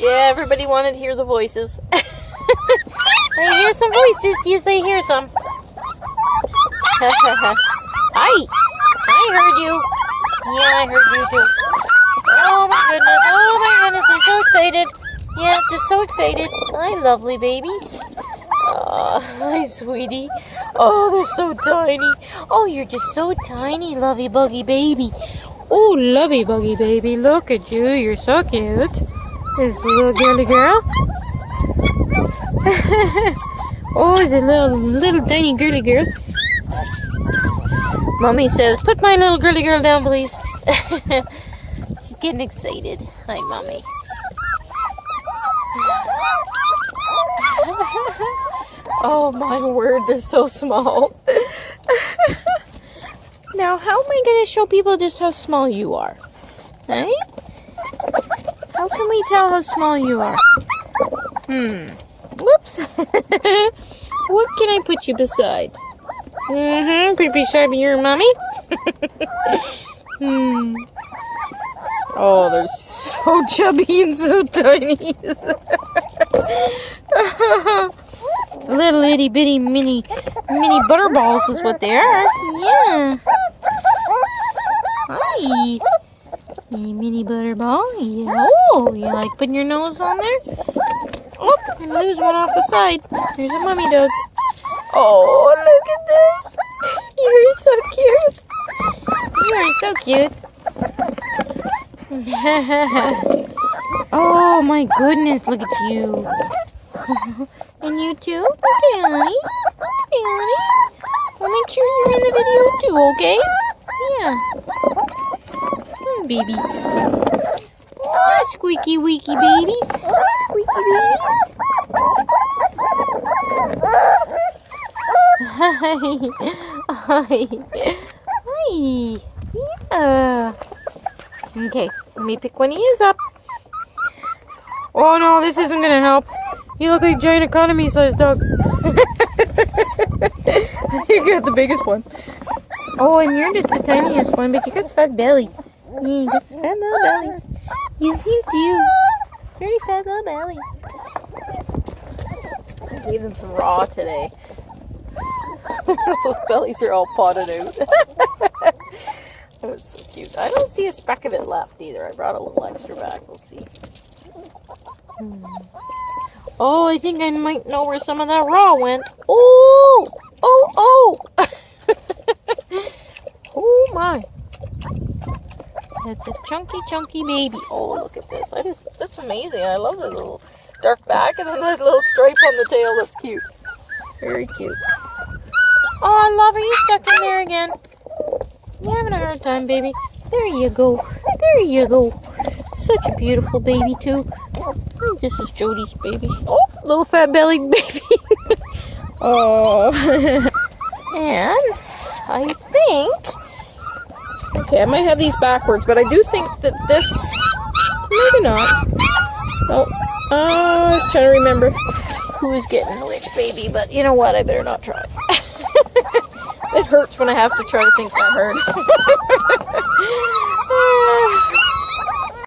Yeah, everybody wanted to hear the voices. I hear some voices. Yes, I hear some. Hi. I heard you. Yeah, I heard you too. Oh my goodness. Oh my goodness. I'm so excited. Yeah, just so excited. Hi, lovely babies. Hi, sweetie. Oh, they're so tiny. Oh, you're just so tiny, lovey buggy baby. Oh, lovey buggy baby. Look at you. You're so cute. This little girly girl. Oh, it's a little tiny girly girl. Mommy says, put my little girly girl down, please. She's getting excited. Hi, Mommy. Oh, my word, they're so small. Now, how am I going to show people just how small you are? Right? How can we tell how small you are? Whoops. What can I put you beside? Put beside your mommy? Oh, they're so chubby and so tiny. Little itty bitty mini butterballs is what they are. Yeah. Hi. Hey, mini butterball. Yeah. Oh, you like putting your nose on there? Oh, and lose one off the side. Here's a mummy dog. Oh, look at this. You're so cute. You are so cute. Oh my goodness, look at you. And you too? Okay, honey. Okay, honey. Well, make sure you're in the video too, okay? Yeah. Babies. Oh, squeaky weaky babies. Squeaky babies. Hi. Hi. Yeah. Okay, let me pick one of these up. Oh no, this isn't gonna help. You look like a giant economy-sized dog. You got the biggest one. Oh, and you're just the tiniest one, but you got fat belly. Yeah, you got fat little bellies. Yes, you do. Very fat little bellies. I gave them some raw today. Their bellies are all potted out. That was so cute. I don't see a speck of it left either. I brought a little extra back. We'll see. Oh, I think I might know where some of that raw went. Oh! Oh, oh! Oh my. That's a chunky baby. Oh, look at this. That's amazing. I love the little dark back and then that little stripe on the tail. That's cute. Very cute. Oh, love, are you stuck in there again? You're having a hard time, baby. There you go. There you go. Such a beautiful baby, too. This is Jody's baby. Oh, little fat bellied baby. Oh. And I think... Okay, I might have these backwards, but I do think that this... Maybe not. Oh, I was trying to remember who is getting which baby, but you know what? I better not try. It hurts when I have to try to think that hard.